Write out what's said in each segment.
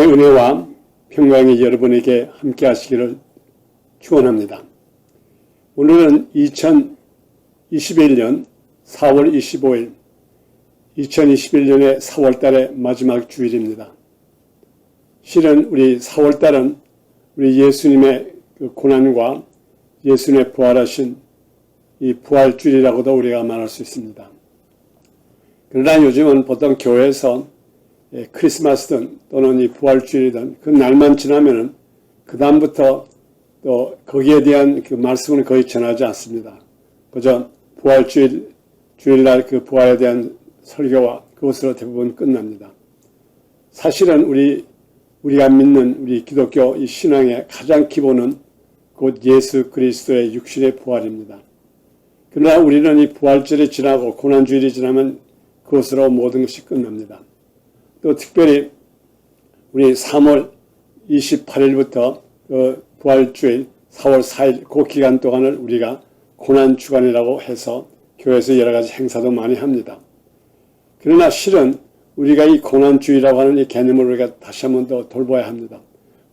하나님의 은혜와 평강이 여러분에게 함께 하시기를 축원합니다. 오늘은 2021년 4월 25일 2021년의 4월달의 마지막 주일입니다. 실은 우리 4월달은 우리 예수님의 그 고난과 예수님의 부활하신 이 부활주일이라고도 우리가 말할 수 있습니다. 그러나 요즘은 보통 교회에서 크리스마스든 또는 이 부활주일이든 그 날만 지나면은 그 다음부터 또 거기에 대한 그 말씀은 거의 전하지 않습니다. 그저 주일날 그 부활에 대한 설교와 그것으로 대부분 끝납니다. 사실은 우리가 믿는 우리 기독교 이 신앙의 가장 기본은 곧 예수 그리스도의 육신의 부활입니다. 그러나 우리는 이 부활절이 지나고 고난주일이 지나면 그것으로 모든 것이 끝납니다. 또 특별히 우리 3월 28일부터 그 부활주일 4월 4일 그 기간 동안을 우리가 고난주간이라고 해서 교회에서 여러 가지 행사도 많이 합니다. 그러나 실은 우리가 이 고난주의라고 하는 이 개념을 우리가 다시 한번 더 돌봐야 합니다.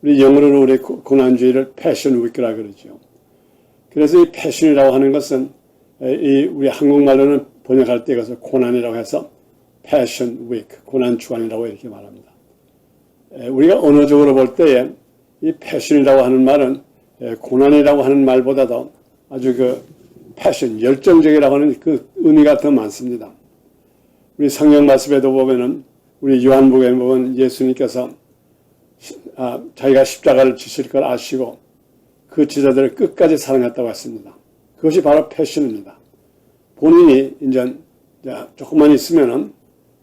우리 영어로는 우리 고난주의를 패션 위크라 그러죠. 그래서 이 패션이라고 하는 것은 우리 한국말로는 번역할 때 이것을 고난이라고 해서 패션 위크, 고난주간이라고 이렇게 말합니다. 우리가 언어적으로 볼 때에 이 패션이라고 하는 말은 고난이라고 하는 말보다도 아주 그 패션, 열정적이라고 하는 그 의미가 더 많습니다. 우리 성경 말씀에도 보면은 우리 요한복음에 보면 예수님께서 자기가 십자가를 지실 걸 아시고 그 제자들을 끝까지 사랑했다고 했습니다. 그것이 바로 패션입니다. 본인이 이제 조금만 있으면은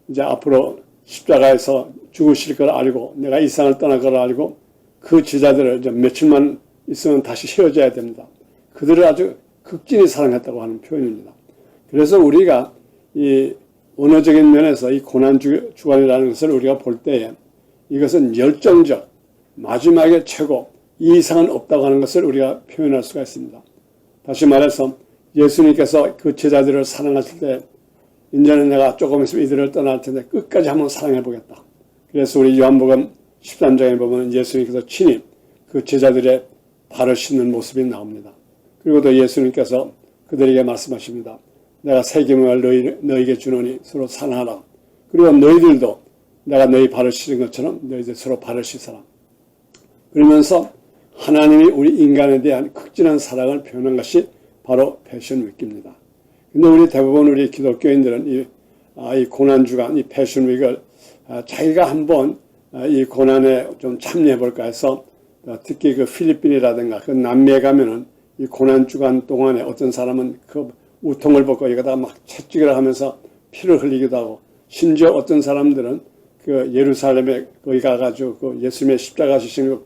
이제 앞으로 십자가에서 죽으실 걸 알고 내가 이 세상을 떠날 걸 알고 그 제자들을 이제 며칠만 있으면 다시 헤어져야 됩니다. 그들을 아주 극진히 사랑했다고 하는 표현입니다. 그래서 우리가 이 언어적인 면에서 이 고난주간이라는 것을 우리가 볼 때에 이것은 열정적, 마지막에 최고, 이 이상은 없다고 하는 것을 우리가 표현할 수가 있습니다. 다시 말해서 예수님께서 그 제자들을 사랑하실 때 이제는 내가 조금 있으면 이들을 떠날 텐데 끝까지 한번 사랑해 보겠다. 그래서 우리 요한복음 13장에 보면 예수님께서 친히 그 제자들의 발을 씻는 모습이 나옵니다. 그리고 또 예수님께서 그들에게 말씀하십니다. 내가 새 계명을 너희에게 주노니 서로 사랑하라. 그리고 너희들도 내가 너희 발을 씻은 것처럼 너희들 서로 발을 씻어라. 그러면서 하나님이 우리 인간에 대한 극진한 사랑을 표현한 것이 바로 패션 위크입니다. 근데 우리 대부분 우리 기독교인들은 이 고난주간, 이 패션 위크를 자기가 한번 이 고난에 좀 참여해 볼까 해서 특히 그 필리핀이라든가 그 남미에 가면은 이 고난주간 동안에 어떤 사람은 그 우통을 벗고 여기다가 막 채찍을 하면서 피를 흘리기도 하고 심지어 어떤 사람들은 그 예루살렘에 거기 가가지고 그 예수님의 십자가 지신 그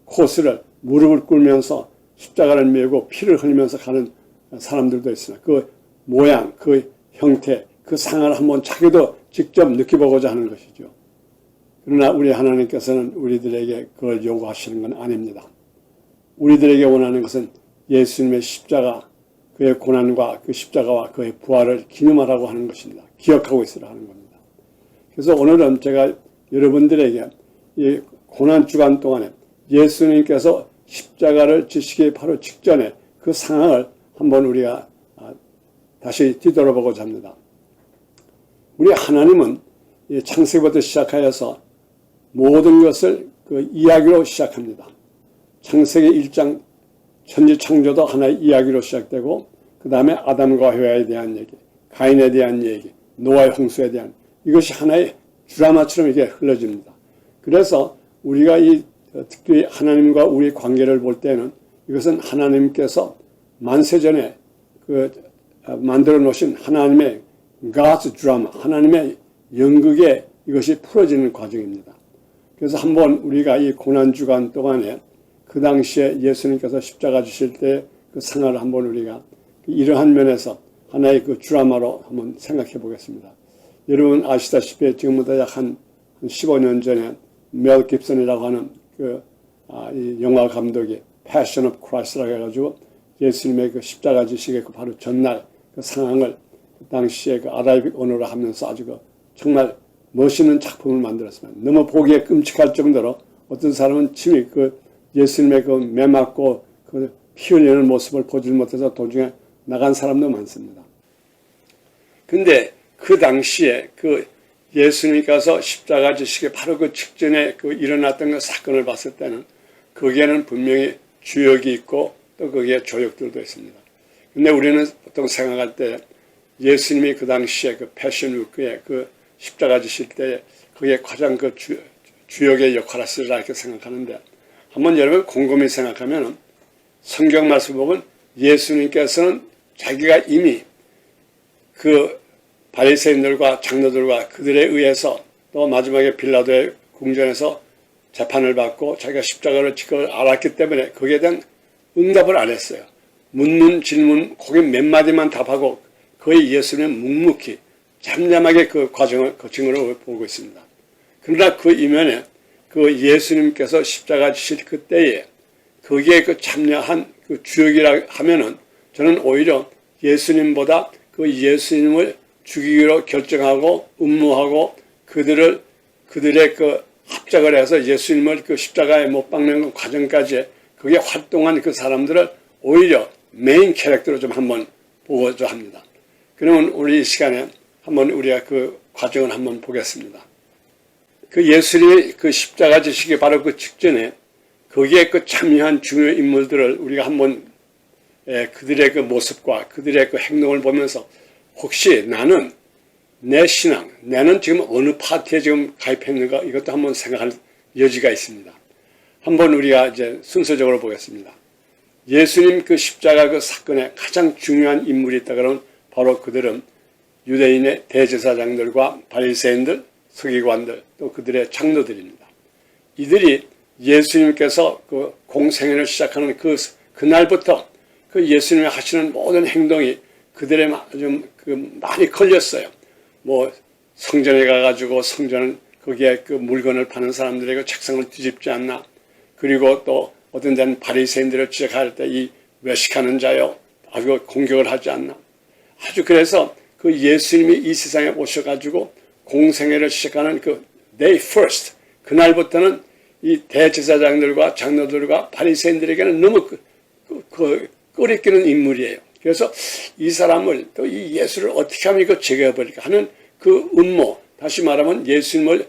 코스를 무릎을 꿇으면서 십자가를 메고 피를 흘리면서 가는 사람들도 있습니다. 그 모양, 그 형태, 그 상을 한번 자기도 직접 느껴보고자 하는 것이죠. 그러나 우리 하나님께서는 우리들에게 그걸 요구하시는 건 아닙니다. 우리들에게 원하는 것은 예수님의 십자가, 그의 고난과 그 십자가와 그의 부활을 기념하라고 하는 것입니다. 기억하고 있으라 하는 겁니다. 그래서 오늘은 제가 여러분들에게 이 고난주간 동안에 예수님께서 십자가를 지시기 바로 직전에 그 상황을 한번 우리가 다시 뒤돌아보고자 합니다. 우리 하나님은 창세기부터 시작하여서 모든 것을 그 이야기로 시작합니다. 창세기 1장 천지창조도 하나의 이야기로 시작되고 그 다음에 아담과 하와에 대한 얘기, 가인에 대한 얘기, 노아의 홍수에 대한 이것이 하나의 드라마처럼 이게 흘러집니다. 그래서 우리가 특히 하나님과 우리 관계를 볼 때는 이것은 하나님께서 만세전에 만들어 놓으신 하나님의 God's 드라마, 하나님의 연극에 이것이 풀어지는 과정입니다. 그래서 한번 우리가 이 고난주간 동안에 그 당시에 예수님께서 십자가 지실 때 그 상을 한번 우리가 이러한 면에서 하나의 그 드라마로 한번 생각해 보겠습니다. 여러분 아시다시피 지금부터 약 한 15년 전에 멜 깁슨이라고 하는 이 영화 감독이 Passion of Christ라고 해가지고 예수님의 그 십자가 지시의 그 바로 전날 그 상황을 그 당시에 그 아라비c 언어로 하면서 아주 정말 멋있는 작품을 만들었습니다. 너무 보기에 끔찍할 정도로 어떤 사람은 침이 예수님의 매 맞고 피 흘리는 모습을 보지 못해서 도중에 나간 사람도 많습니다. 근데 그 당시에 예수님께서 십자가 지시기 바로 그 직전에 일어났던 그 사건을 봤을 때는 거기에는 분명히 주역이 있고 또 거기에 조역들도 있습니다. 근데 우리는 보통 생각할 때 예수님이 그 당시에 패션 위크에 십자가 지실 때 그게 가장 주역의 역할을 하시리라 이렇게 생각하는데 한번 여러분 곰곰이 생각하면 성경 말씀 보면 예수님께서는 자기가 이미 바리새인들과 장로들과 그들에 의해서 또 마지막에 빌라도의 궁전에서 재판을 받고 자기가 십자가를 질 걸 알았기 때문에 거기에 대한 응답을 안 했어요. 묻는 질문 거기 몇 마디만 답하고 거의 예수님은 묵묵히 잠잠하게 그 과정을 거친 걸 보고 있습니다. 그러나 그 이면에 예수님께서 십자가 지실 그때에 거기에 참여한 주역이라 하면은 저는 오히려 예수님보다 예수님을 죽이기로 결정하고 음모하고 그들의 합작을 해서 예수님을 십자가에 못 박는 과정까지 거기에 활동한 그 사람들을 오히려 메인 캐릭터로 좀 한번 보고자 합니다. 그러면 우리 이 시간에 한번 우리가 그 과정을 한번 보겠습니다. 예수님이 십자가 지시기 바로 그 직전에 거기에 참여한 중요 인물들을 우리가 한번 그들의 모습과 그들의 행동을 보면서 혹시 나는 내 신앙, 나는 지금 어느 파트에 지금 가입했는가 이것도 한번 생각할 여지가 있습니다. 한번 우리가 이제 순서적으로 보겠습니다. 예수님 십자가 사건에 가장 중요한 인물이 있다 그러면 바로 그들은 유대인의 대제사장들과 바리새인들, 서기관들 또 그들의 장로들입니다. 이들이 예수님께서 공생애를 시작하는 그날부터 예수님이 하시는 모든 행동이 그들의 좀 많이 걸렸어요. 성전에 가가지고 성전 거기에 물건을 파는 사람들의 책상을 뒤집지 않나. 그리고 또 어떤 데는 바리새인들을 지적할 때 이 외식하는 자요 아주 공격을 하지 않나. 아주 그래서 예수님이 이 세상에 오셔가지고 공생애를 시작하는 day first 그날부터는 이 대제사장들과 장로들과 바리새인들에게는 너무 꺼리끼는 인물이에요. 그래서 이 사람을 또 이 예수를 어떻게 하면 이거 제거해버릴까 하는 음모, 다시 말하면 예수님을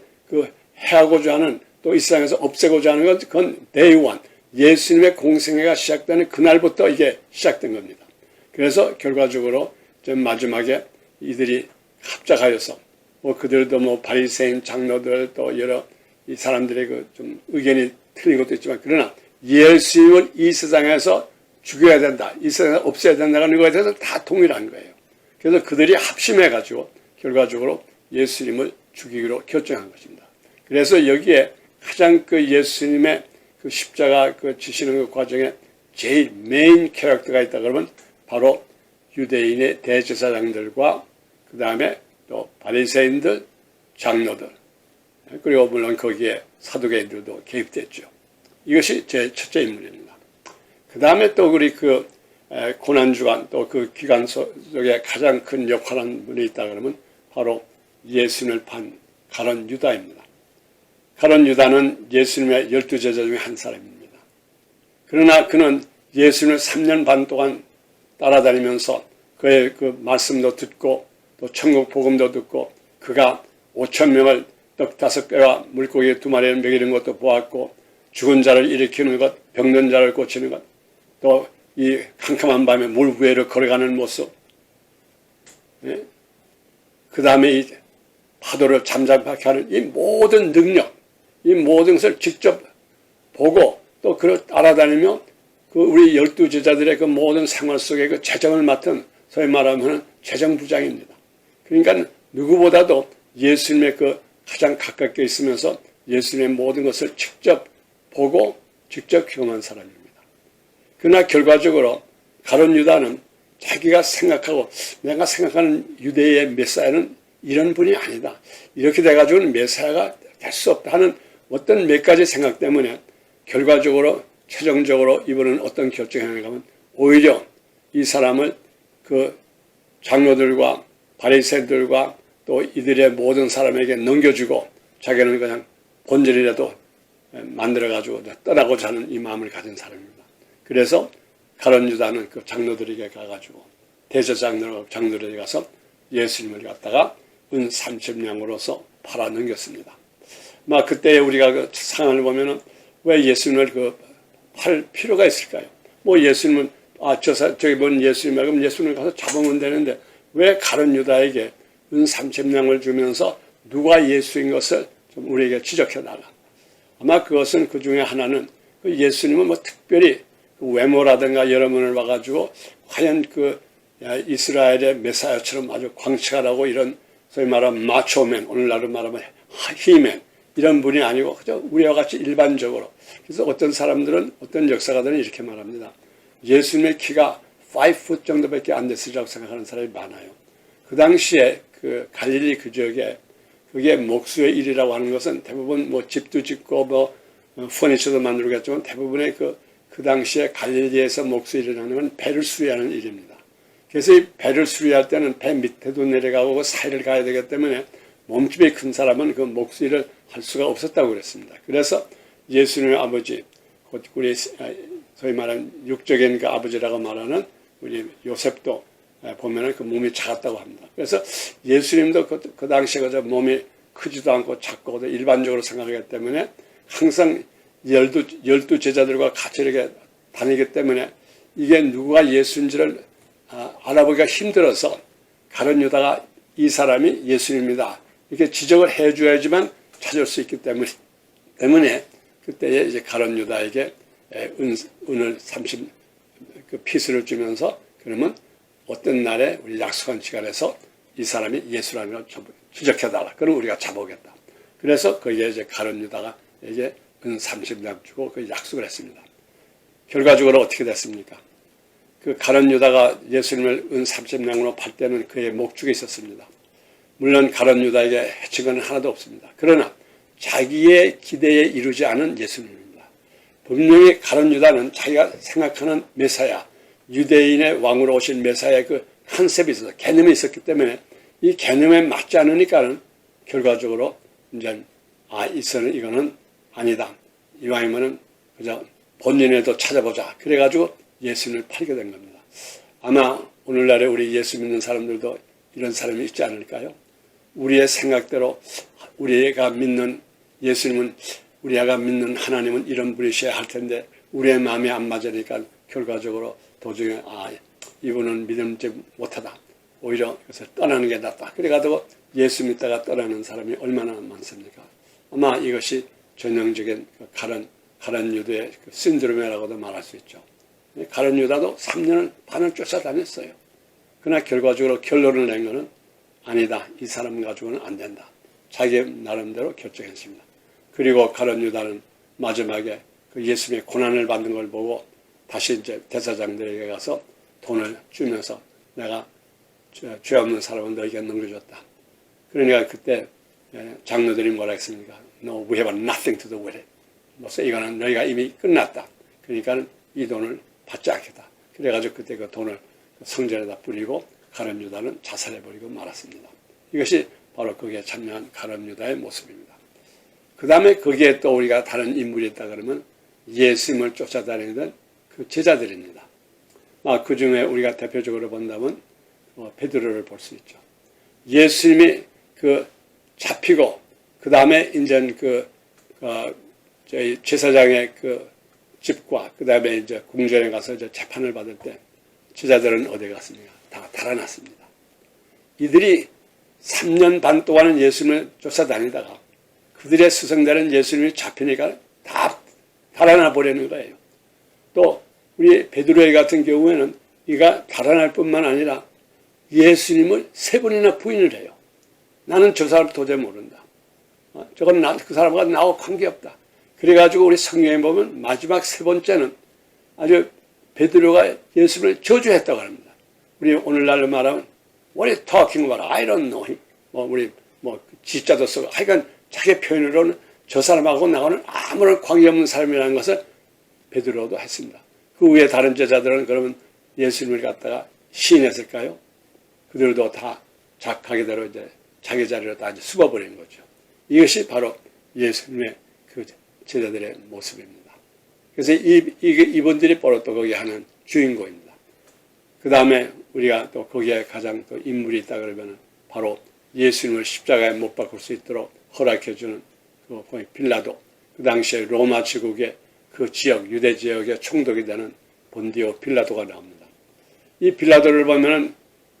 해하고자 하는 또 이 세상에서 없애고자 하는 건 그건 day one, 예수님의 공생애가 시작되는 그날부터 이게 시작된 겁니다. 그래서 결과적으로 좀 마지막에 이들이 합작하여서 그들도 바리새인 장로들 또 여러 이 사람들의 좀 의견이 틀린 것도 있지만 그러나 예수님을 이 세상에서 죽여야 된다. 이 세상에 없애야 된다는 것에 대해서 다 동일한 거예요. 그래서 그들이 합심해가지고 결과적으로 예수님을 죽이기로 결정한 것입니다. 그래서 여기에 가장 예수님의 십자가 지시는 과정에 제일 메인 캐릭터가 있다 그러면 바로 유대인의 대제사장들과 그 다음에 또 바리새인들, 장로들 그리고 물론 거기에 사두개인들도 개입됐죠. 이것이 제 첫째 인물입니다. 그 다음에 또 우리 고난주간 또 기간 속에 가장 큰 역할한 분이 있다 그러면 바로 예수님을 판 가룟 유다입니다. 가룟 유다는 예수님의 12제자 중에 한 사람입니다. 그러나 그는 예수님을 3년 반 동안 따라다니면서 그의 말씀도 듣고 또 천국 복음도 듣고 그가 5,000명을 떡 5개와 물고기 2마리를 먹이는 것도 보았고 죽은 자를 일으키는 것, 병든 자를 고치는 것, 또 이 캄캄한 밤에 물 위로 걸어가는 모습, 그 다음에 이 파도를 잠잠하게 하는 이 모든 능력, 이 모든 것을 직접 보고 또 그를 따라다니며 우리 12제자들의 모든 생활 속에 재정을 맡은 소위 말하면 재정부장입니다. 그러니까 누구보다도 예수님의 가장 가깝게 있으면서 예수님의 모든 것을 직접 보고 직접 경험한 사람입니다. 그러나 결과적으로 가룟 유다는 자기가 생각하고 내가 생각하는 유대의 메사야는 이런 분이 아니다. 이렇게 돼가지고는 메사야가 될 수 없다 하는 어떤 몇 가지 생각 때문에 결과적으로 최종적으로 이분은 어떤 결정을 하는가 하면 오히려 이 사람을 장로들과 바리새인들과 또 이들의 모든 사람에게 넘겨주고 자기는 그냥 본전이라도 만들어가지고 떠나고자 하는 이 마음을 가진 사람입니다. 그래서 가룟 유다는 그 장로들에게 가가지고 대제장로들에게 가서 예수님을 갖다가 은 30냥으로서 팔아 넘겼습니다. 막 그때 우리가 그 상황을 보면은 왜 예수님을 팔 필요가 있을까요? 뭐 예수님은 저기 뭔 예수님이야 그럼 예수님을 가서 잡으면 되는데 왜 가룟 유다에게 은 30냥을 주면서 누가 예수인 것을 좀 우리에게 지적해 나가. 아마 그것은 그 중에 하나는 그 예수님은 뭐 특별히 그 외모라든가 여러 면을 봐가지고 과연 그 이스라엘의 메사야처럼 아주 광채가라고 이런 소위 말하면 마초맨, 오늘날로 말하면 히맨 이런 분이 아니고 그저 우리와 같이 일반적으로. 그래서 어떤 사람들은 어떤 역사가들은 이렇게 말합니다. 예수님의 키가 5풋 정도밖에 안 됐으리라고 생각하는 사람이 많아요. 그 당시에 그 갈릴리 그 지역에 그게 목수의 일이라고 하는 것은 대부분 뭐 집도 짓고 뭐 퍼니처도 만들겠지만 대부분의 그 당시에 갈릴리에서 목수 일을 하는 건 배를 수리하는 일입니다. 그래서 이 배를 수리할 때는 배 밑에도 내려가고 사이를 가야 되기 때문에 몸집이 큰 사람은 그 목수 일을 할 수가 없었다고 그랬습니다. 그래서 예수님의 아버지, 우리 소위 말하는 육적인 그 아버지라고 말하는 우리 요셉도 보면은 그 몸이 작았다고 합니다. 그래서 예수님도 그 당시에 그저 몸이 크지도 않고 작고 일반적으로 생각하기 때문에 항상 12 제자들과 같이 이렇게 다니기 때문에 이게 누가 예수인지를 알아보기가 힘들어서 가룟 유다가 이 사람이 예수님입니다. 이렇게 지적을 해줘야지만 찾을 수 있기 때문에 그때에 이제 가룟 유다에게 은을 30 그 피스를 주면서 그러면 어떤 날에 우리 약속한 시간에서 이 사람이 예수라는 걸 지적해달라. 그럼 우리가 잡아오겠다. 그래서 거기에 이제 가룟 유다가 이제 은 30냥 주고 그 약속을 했습니다. 결과적으로 어떻게 됐습니까? 그 가룟 유다가 예수님을 은 30냥으로 팔 때는 그의 목축이 있었습니다. 물론 가룟 유다에게 해친 건 하나도 없습니다. 그러나 자기의 기대에 이루지 않은 예수님입니다. 분명히 가룟 유다는 자기가 생각하는 메사야, 유대인의 왕으로 오신 메사야의 그 컨셉이 있어서 개념이 있었기 때문에 이 개념에 맞지 않으니까는 결과적으로 이제 이거는 아니다. 이왕이면은 그저 본인에도 찾아보자. 그래가지고 예수님을 팔게 된 겁니다. 아마 오늘날에 우리 예수 믿는 사람들도 이런 사람이 있지 않을까요? 우리의 생각대로 우리가 믿는 예수님은 우리가 믿는 하나님은 이런 분이셔야 할 텐데 우리의 마음이 안 맞으니까 결과적으로 도중에 이분은 믿음지 못하다. 오히려 그래서 떠나는 게 낫다. 그래가지고 예수 믿다가 떠나는 사람이 얼마나 많습니까? 아마 이것이 전형적인 가룟 유다의 신드롬이라고도 말할 수 있죠. 가룟 유다도 3년 반을 쫓아다녔어요. 그러나 결과적으로 결론을 낸 것은 아니다. 이 사람 가지고는 안 된다. 자기 나름대로 결정했습니다. 그리고 가룟 유다는 마지막에 그 예수님의 고난을 받는 걸 보고 다시 이제 대사장들에게 가서 돈을 주면서 내가 죄 없는 사람은 너에게 넘겨줬다. 그러니까 그때 장로들이 뭐라 했습니까? No, we have nothing to do with it. 그래서 이거는 너희가 이미 끝났다. 그러니까 이 돈을 받지 않겠다. 그래가지고 그때 그 돈을 성전에다 뿌리고 가룟 유다는 자살해버리고 말았습니다. 이것이 바로 거기에 참여한 가룟 유다의 모습입니다. 그 다음에 거기에 또 우리가 다른 인물이 있다 그러면 예수님을 쫓아다니던 그 제자들입니다. 그 중에 우리가 대표적으로 본다면 베드로를 볼 수 있죠. 예수님이 잡히고 그 다음에 이제 저희 제사장의 집과 그 다음에 이제 궁전에 가서 이제 재판을 받을 때 제자들은 어디 갔습니까? 다 달아났습니다. 이들이 3년 반 동안은 예수님을 쫓아다니다가 그들의 스승들은 예수님이 잡히니까 다 달아나 버리는 거예요. 또 우리 베드로의 같은 경우에는 이가 달아날 뿐만 아니라 예수님을 3번이나 부인을 해요. 나는 저 사람 도저히 모른다. 저건 그 사람과 나하고 관계없다. 그래가지고 우리 성경에 보면 마지막 3번째는 아주 베드로가 예수님을 저주했다고 합니다. 우리 오늘날로 말하면 What are you talking about? I don't know him. 우리 지자도 쓰고 하여간 자기 표현으로는 저 사람하고 나하고는 아무런 관계없는 사람이라는 것을 베드로도 했습니다. 그 위에 다른 제자들은 그러면 예수님을 갖다가 시인했을까요? 그들도 다 자기대로 이제 자기 자리로 다 숨어버린 거죠. 이것이 바로 예수님의 그 제자들의 모습입니다. 그래서 이분들이 바로 또 거기 하는 주인공입니다. 그 다음에 우리가 또 거기에 가장 또 인물이 있다 그러면 바로 예수님을 십자가에 못 박을 수 있도록 허락해주는 그 빌라도, 그 당시에 로마 제국의 그 지역, 유대 지역의 총독이 되는 본디오 빌라도가 나옵니다. 이 빌라도를 보면은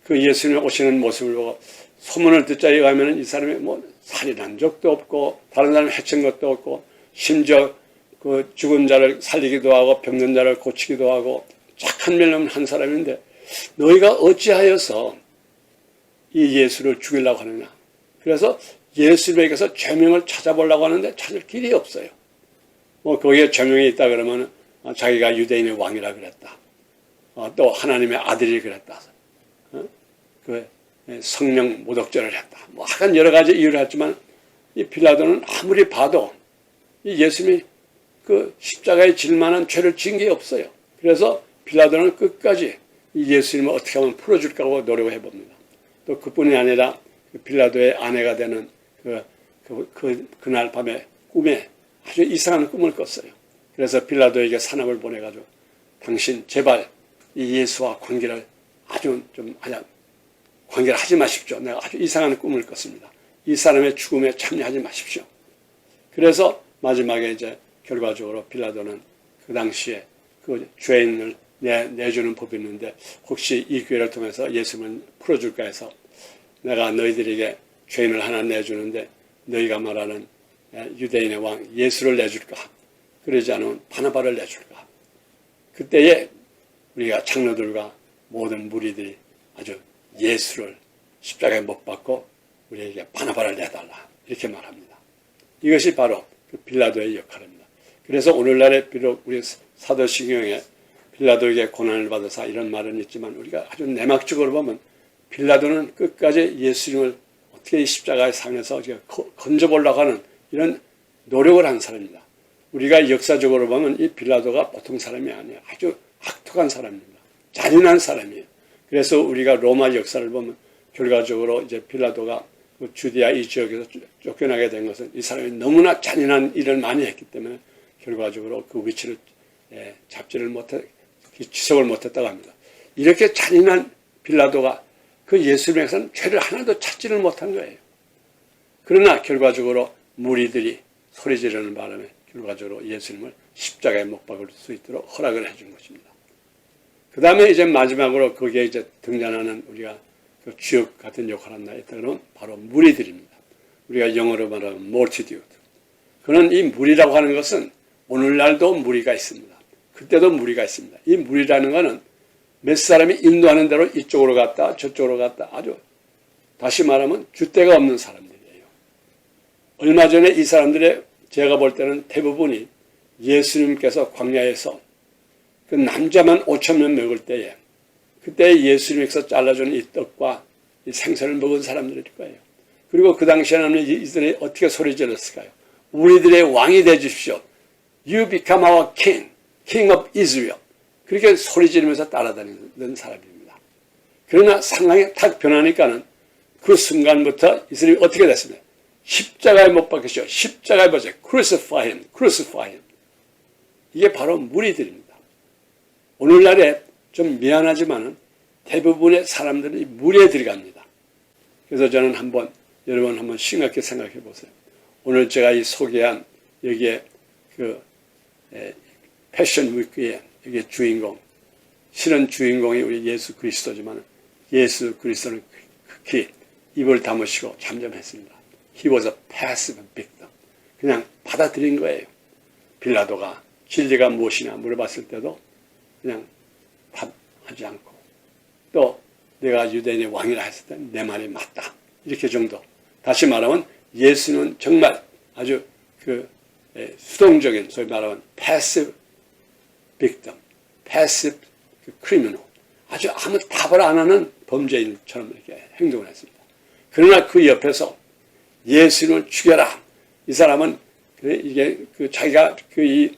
그 예수님 오시는 모습을 보고 소문을 듣자 이가면은 이 사람이 뭐 살인한 적도 없고 다른 사람 해친 것도 없고 심지어 그 죽은 자를 살리기도 하고 병든 자를 고치기도 하고 착한 멜름 한 사람인데 너희가 어찌하여서 이 예수를 죽이려고 하느냐. 그래서 예수님에게서 죄명을 찾아보려고 하는데 찾을 길이 없어요. 뭐 거기에 죄명이 있다 그러면 자기가 유대인의 왕이라 그랬다. 또 하나님의 아들이 그랬다. 그 성령 모독죄를 했다. 뭐 하여간 여러 가지 이유를 했지만 이 빌라도는 아무리 봐도 이 예수님이 그 십자가에 질 만한 죄를 지은 게 없어요. 그래서 빌라도는 끝까지 이 예수님을 어떻게 하면 풀어줄까 하고 노력을 해봅니다. 또 그뿐이 아니라 빌라도의 아내가 되는 그날 밤에 꿈에 아주 이상한 꿈을 꿨어요. 그래서 빌라도에게 사람을 보내가지고 당신 제발 이 예수와 관계를 아주 좀 관계를 하지 마십시오. 내가 아주 이상한 꿈을 꿨습니다. 이 사람의 죽음에 참여하지 마십시오. 그래서 마지막에 이제 결과적으로 빌라도는 그 당시에 그 죄인을 내주는 법이 있는데 혹시 이 기회를 통해서 예수님을 풀어줄까 해서 내가 너희들에게 죄인을 하나 내주는데 너희가 말하는 유대인의 왕 예수를 내줄까? 그러지 않으면 바나바를 내줄까? 그때에 우리가 장로들과 모든 무리들이 아주 예수를 십자가에 못 박고 우리에게 바나바를 내달라 이렇게 말합니다. 이것이 바로 그 빌라도의 역할입니다. 그래서 오늘날에 비록 우리 사도신경에 빌라도에게 고난을 받아서 이런 말은 있지만 우리가 아주 내막적으로 보면 빌라도는 끝까지 예수님을 어떻게 이 십자가의 상에서 건져보려고 하는 이런 노력을 한 사람입니다. 우리가 역사적으로 보면 이 빌라도가 보통 사람이 아니에요. 아주 악독한 사람입니다. 잔인한 사람이에요. 그래서 우리가 로마 역사를 보면 결과적으로 이제 빌라도가 그 주디아 이 지역에서 쫓겨나게 된 것은 이 사람이 너무나 잔인한 일을 많이 했기 때문에 결과적으로 그 위치를 잡지를 지속을 못했다고 합니다. 이렇게 잔인한 빌라도가 그 예수님에게서는 죄를 하나도 찾지를 못한 거예요. 그러나 결과적으로 무리들이 소리 지르는 바람에 결과적으로 예수님을 십자가에 못 박을 수 있도록 허락을 해준 것입니다. 그 다음에 이제 마지막으로 거기에 이제 등장하는 우리가 그 주역 같은 역할을 한다 했다면 바로 무리들입니다. 우리가 영어로 말하면 multitude. 그는 이 무리라고 하는 것은 오늘날도 무리가 있습니다. 그때도 무리가 있습니다. 이 무리라는 것은 몇 사람이 인도하는 대로 이쪽으로 갔다 저쪽으로 갔다 아주 다시 말하면 줏대가 없는 사람들이에요. 얼마 전에 이 사람들의 제가 볼 때는 대부분이 예수님께서 광야에서 그 남자만 5,000명 먹을 때에 그때 예수님께서 잘라준 이 떡과 이 생선을 먹은 사람들일 거예요. 그리고 그 당시에는 이들이 어떻게 소리 질렀을까요? 우리들의 왕이 되주십시오. You become our king, king of Israel. 그렇게 소리 지르면서 따라다니는 사람입니다. 그러나 상황이 탁 변하니까는 그 순간부터 이스라엘이 어떻게 됐습니까? 십자가에 못 박으시오. 십자가에 보세요. Crucify him, crucify him. 이게 바로 무리들입니다. 오늘날에 좀 미안하지만은 대부분의 사람들은 이 무리에 들어갑니다. 그래서 저는 여러분 한번 심각하게 생각해 보세요. 오늘 제가 이 소개한 여기에 그 패션 위크에 여기 주인공, 실은 주인공이 우리 예수 그리스도지만 예수 그리스도는 극히 입을 다무시고 잠잠했습니다. He was a passive victim. 그냥 받아들인 거예요. 빌라도가 진리가 무엇이냐 물어봤을 때도 그냥 답하지 않고 또 내가 유대인의 왕이라 했을 때 내 말이 맞다. 이렇게 정도. 다시 말하면 예수는 정말 아주 그 수동적인 소위 말하면 passive victim, passive criminal. 아주 아무 답을 안 하는 범죄인처럼 이렇게 행동을 했습니다. 그러나 그 옆에서 예수님을 죽여라. 이 사람은 이게 자기가 이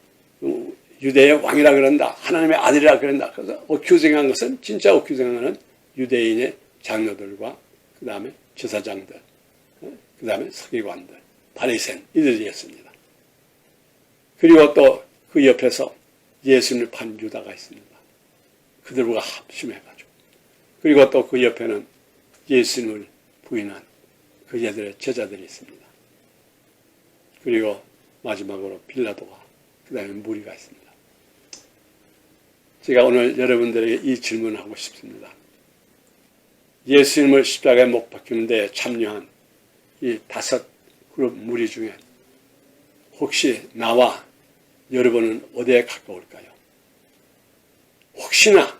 유대의 왕이라 그런다. 하나님의 아들이라 그런다. 그래서 어큐징한 것은 진짜 어큐징한 것은 유대인의 장로들과 그 다음에 제사장들 그 다음에 서기관들, 바리새인 이들이었습니다. 그리고 또 그 옆에서 예수님을 판 유다가 있습니다. 그들과 합심해가지고. 그리고 또 그 옆에는 예수님을 부인한 그 얘들의 제자들이 있습니다. 그리고 마지막으로 빌라도가, 그 다음에 무리가 있습니다. 제가 오늘 여러분들에게 이 질문을 하고 싶습니다. 예수님을 십자가에 못 박히는 데 참여한 이 5그룹 무리 중에 혹시 나와 여러분은 어디에 가까울까요? 혹시나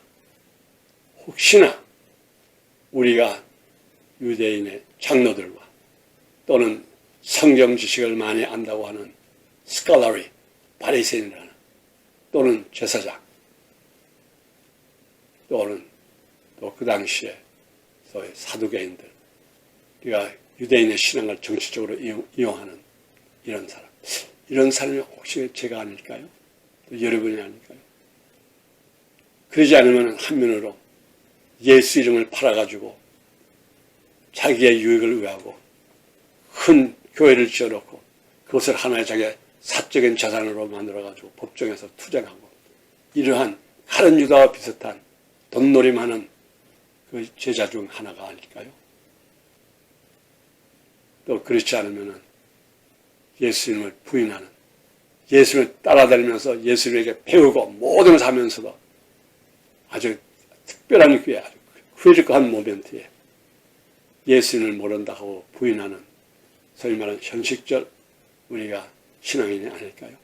우리가 유대인의 장로들과 또는 성경 지식을 많이 안다고 하는 스칼라리, 바리새인이라는 또는 제사장 또는 또 그 당시에 소위 사두개인들, 우리가 유대인의 신앙을 정치적으로 이용하는 이런 사람이 혹시 제가 아닐까요? 또 여러분이 아닐까요? 그러지 않으면 한면으로 예수 이름을 팔아가지고 자기의 유익을 위하고 큰 교회를 지어놓고 그것을 하나의 자기의 사적인 자산으로 만들어가지고 법정에서 투쟁하고 이러한 가룟 유다와 비슷한 돈놀이하는 그 제자 중 하나가 아닐까요? 또 그렇지 않으면 예수님을 부인하는, 예수님을 따라다니면서 예수님에게 배우고 모든 것을 하면서도 아주 특별한 기회, 아주 크리티컬한 모멘트에 예수님을 모른다 하고 부인하는 소위 말하는 현실적 우리가 신앙인이 아닐까요?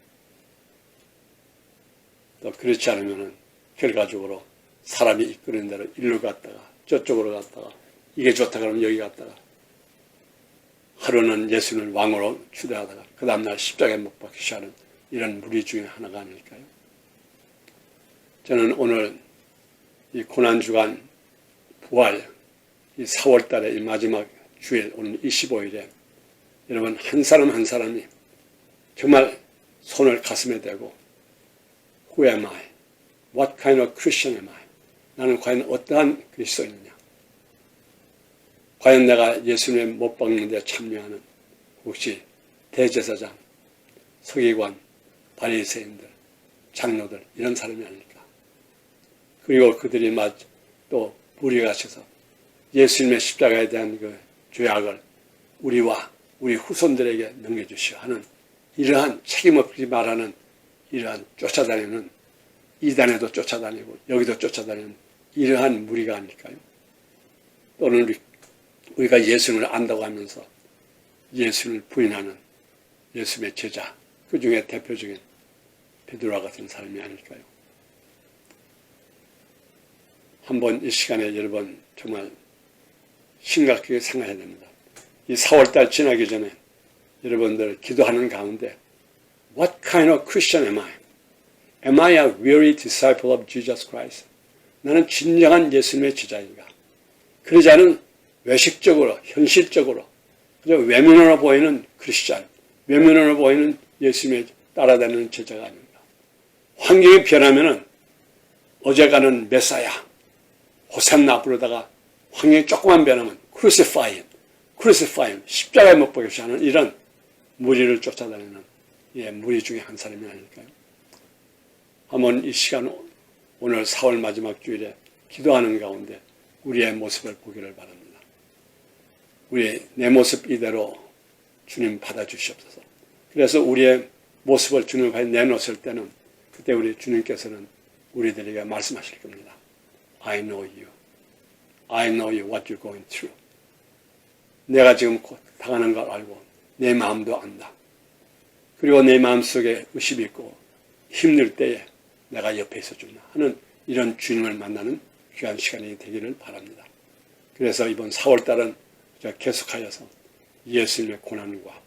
또 그렇지 않으면 결과적으로 사람이 이끄는 대로 일로 갔다가 저쪽으로 갔다가 이게 좋다 그러면 여기 갔다가 하루는 예수님을 왕으로 추대하다가 그 다음날 십자가에 못 박히시 하는 이런 무리 중에 하나가 아닐까요? 저는 오늘 이 고난주간 부활 이 4월달에 이 마지막 주일 오늘 25일에 여러분 한 사람 한 사람이 정말 손을 가슴에 대고 Who am I? What kind of Christian am I? 나는 과연 어떠한 그리스도인이냐? 과연 내가 예수님의 못 박는 데 참여하는 혹시 대제사장, 서기관, 바리새인들, 장로들 이런 사람이 아닐까? 그리고 그들이 또 무리가셔서 예수님의 십자가에 대한 그 죄악을 우리와 우리 후손들에게 넘겨주시오 하는 이러한 책임없이 말하는 이러한 쫓아다니는 이단에도 쫓아다니고 여기도 쫓아다니는 이러한 무리가 아닐까요? 또는 우리가 예수님을 안다고 하면서 예수님을 부인하는 예수님의 제자, 그 중에 대표적인 베드로와 같은 사람이 아닐까요? 한번 이 시간에 여러분 정말 심각하게 생각해야 됩니다. 이 4월달 지나기 전에 여러분들 기도하는 가운데 What kind of Christian am I? Am I a really disciple of Jesus Christ? 나는 진정한 예수님의 제자인가? 그러지 않은 외식적으로, 현실적으로 그저 외면으로 보이는 크리스찬, 외면으로 보이는 예수님의 따라다니는 제자가 아닌가? 환경이 변하면은 어제가는 메사야, 호산나 부르다가 환경이 조금만 변하면 크루시파인, 십자가에 못 박히시 하는 이런 무리를 쫓아다니는 무리 중에 한 사람이 아닐까요? 한번 이 시간 오늘 4월 마지막 주일에 기도하는 가운데 우리의 모습을 보기를 바랍니다. 내 모습 이대로 주님 받아주시옵소서. 그래서 우리의 모습을 주님 앞에 내놓았을 때는 그때 우리 주님께서는 우리들에게 말씀하실 겁니다. I know you. I know you what you're going through. 내가 지금 당하는 걸 알고 내 마음도 안다. 그리고 내 마음속에 의심이 있고 힘들 때에 내가 옆에 있어준다 하는 이런 주님을 만나는 귀한 시간이 되기를 바랍니다. 그래서 이번 4월달은 계속하여서 예수님의 고난과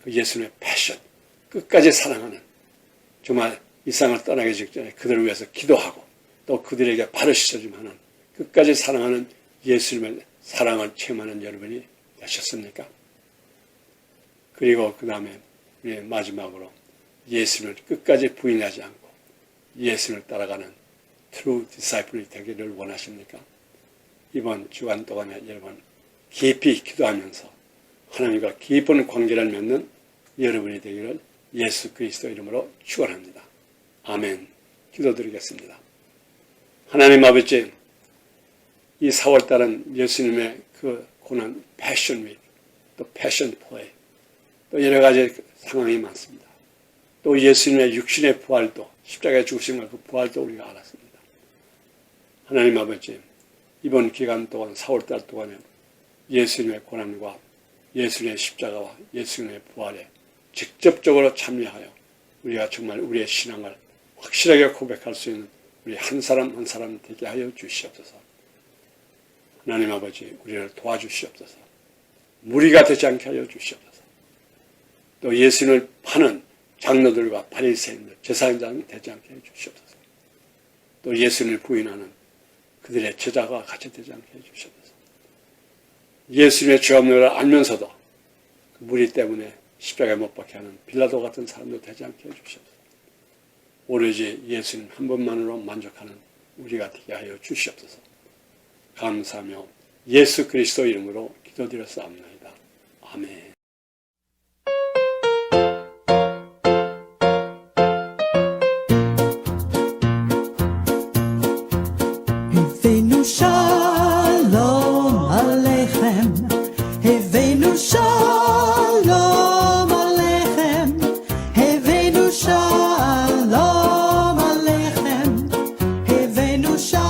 그 예수님의 패션, 끝까지 사랑하는 정말 이 세상을 떠나기 직전에 그들을 위해서 기도하고 또 그들에게 발을 씻어주면 하는 끝까지 사랑하는 예수님의 사랑을 체험하는 여러분이 되셨습니까? 그리고 그 다음에 마지막으로 예수님을 끝까지 부인하지 않고 예수님을 따라가는 true disciple이 되기를 원하십니까? 이번 주간 동안에 여러분 깊이 기도하면서 하나님과 깊은 관계를 맺는 여러분이 되기를 예수 그리스도 이름으로 축원합니다. 아멘. 기도드리겠습니다. 하나님 아버지, 이 4월달은 예수님의 그 고난 패션 윗, 또 패션 플레이, 또 여러 가지 상황이 많습니다. 또 예수님의 육신의 부활도, 십자가의 죽으심과 그 부활도 우리가 알았습니다. 하나님 아버지, 이번 기간 동안 4월달 동안에 예수님의 고난과 예수님의 십자가와 예수님의 부활에 직접적으로 참여하여 우리가 정말 우리의 신앙을 확실하게 고백할 수 있는 우리 한 사람 한 사람 되게 하여 주시옵소서. 하나님 아버지, 우리를 도와주시옵소서. 무리가 되지 않게 하여 주시옵소서. 또 예수님을 파는 장로들과 바리새인들, 제사장이 되지 않게 해 주시옵소서. 또 예수님을 부인하는 그들의 제자가 같이 되지 않게 해 주시옵소서. 예수님의 죄 없는 걸 알면서도 그 무리 때문에 십자가에 못 박게 하는 빌라도 같은 사람도 되지 않게 해 주시옵소서. 오로지 예수님 한 분만으로 만족하는 우리가 되게 하여 주시옵소서. 감사하며 예수 그리스도 이름으로 기도드렸사옵나이다. 아멘. הבאנו שלום עליכם, הבאנו שלום עליכם, הבאנו שלום עליכם, הבאנו שלום